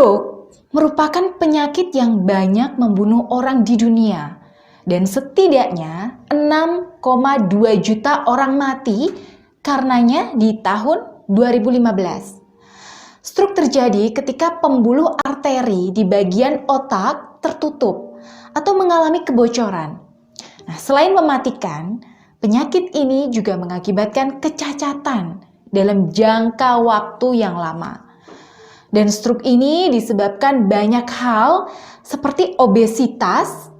Stroke merupakan penyakit yang banyak membunuh orang di dunia dan setidaknya 6,2 juta orang mati karenanya di tahun 2015. Stroke terjadi ketika pembuluh arteri di bagian otak tertutup atau mengalami kebocoran. Nah, selain mematikan, penyakit ini juga mengakibatkan kecacatan dalam jangka waktu yang lama. Dan stroke ini disebabkan banyak hal seperti obesitas,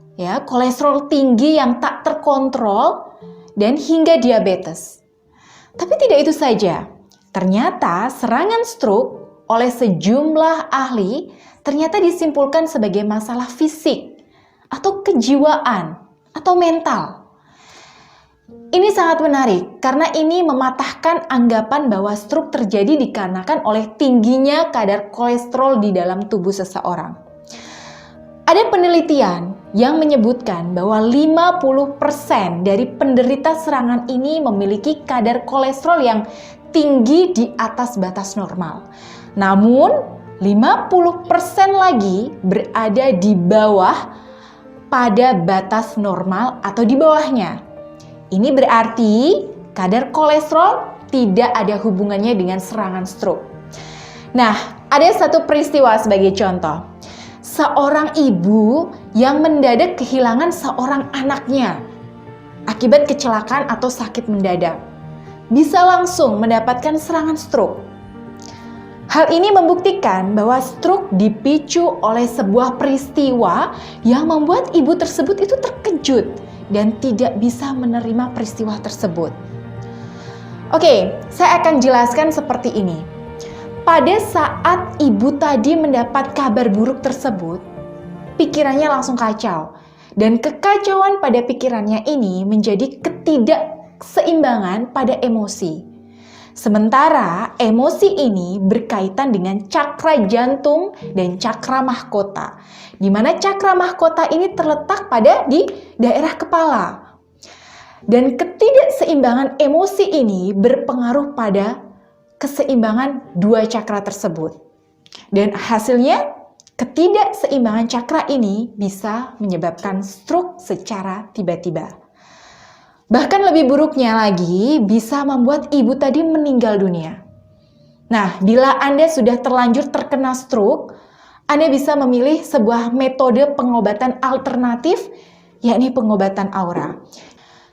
kolesterol tinggi yang tak terkontrol, dan hingga diabetes. Tapi tidak itu saja. Ternyata serangan stroke oleh sejumlah ahli ternyata disimpulkan sebagai masalah fisik atau kejiwaan atau mental. Ini sangat menarik karena ini mematahkan anggapan bahwa stroke terjadi dikarenakan oleh tingginya kadar kolesterol di dalam tubuh seseorang. Ada penelitian yang menyebutkan bahwa 50% dari penderita serangan ini memiliki kadar kolesterol yang tinggi di atas batas normal. Namun 50% lagi berada di bawah pada batas normal atau di bawahnya. Ini berarti kadar kolesterol tidak ada hubungannya dengan serangan stroke. Nah, ada satu peristiwa sebagai contoh. Seorang ibu yang mendadak kehilangan seorang anaknya akibat kecelakaan atau sakit mendadak bisa langsung mendapatkan serangan stroke. Hal ini membuktikan bahwa stroke dipicu oleh sebuah peristiwa yang membuat ibu tersebut itu terkejut dan tidak bisa menerima peristiwa tersebut. Oke, saya akan jelaskan seperti ini. Pada saat ibu tadi mendapat kabar buruk tersebut, pikirannya langsung kacau. Dan kekacauan pada pikirannya ini menjadi ketidakseimbangan pada emosi. Sementara emosi ini berkaitan dengan cakra jantung dan cakra mahkota, di mana cakra mahkota ini terletak di daerah kepala. Dan ketidakseimbangan emosi ini berpengaruh pada keseimbangan dua cakra tersebut. Dan hasilnya, ketidakseimbangan cakra ini bisa menyebabkan stroke secara tiba-tiba. Bahkan lebih buruknya lagi, bisa membuat ibu tadi meninggal dunia. Nah, bila Anda sudah terlanjur terkena stroke, Anda bisa memilih sebuah metode pengobatan alternatif, yakni pengobatan aura.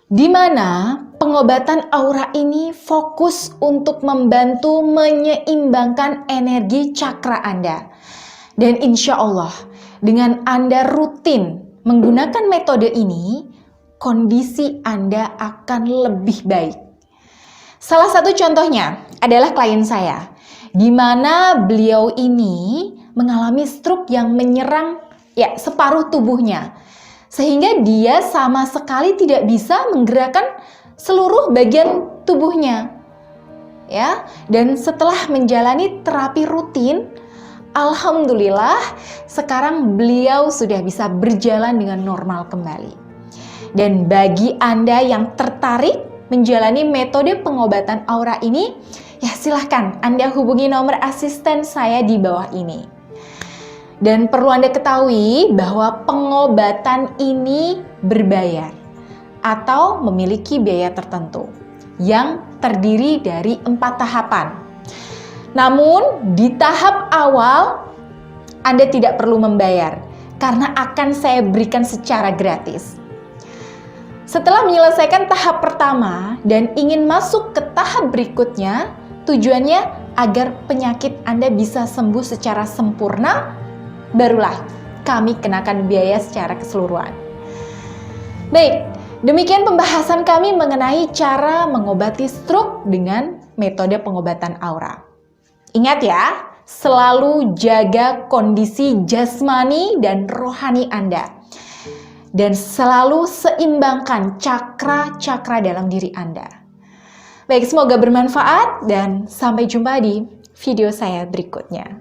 Di mana pengobatan aura ini fokus untuk membantu menyeimbangkan energi cakra Anda. Dan insya Allah, dengan Anda rutin menggunakan metode ini, kondisi Anda akan lebih baik. Salah satu contohnya adalah klien saya, di mana beliau ini mengalami stroke yang menyerang separuh tubuhnya, sehingga dia sama sekali tidak bisa menggerakkan seluruh bagian tubuhnya. Dan setelah menjalani terapi rutin, alhamdulillah sekarang beliau sudah bisa berjalan dengan normal kembali. Dan bagi Anda yang tertarik menjalani metode pengobatan aura ini, silahkan Anda hubungi nomor asisten saya di bawah ini. Dan perlu Anda ketahui bahwa pengobatan ini berbayar atau memiliki biaya tertentu yang terdiri dari 4 tahapan. Namun di tahap awal Anda tidak perlu membayar karena akan saya berikan secara gratis. Setelah menyelesaikan tahap pertama dan ingin masuk ke tahap berikutnya, tujuannya agar penyakit Anda bisa sembuh secara sempurna, barulah kami kenakan biaya secara keseluruhan. Baik, demikian pembahasan kami mengenai cara mengobati stroke dengan metode pengobatan aura. Ingat ya, selalu jaga kondisi jasmani dan rohani Anda. Dan selalu seimbangkan cakra-cakra dalam diri Anda. Baik, semoga bermanfaat dan sampai jumpa di video saya berikutnya.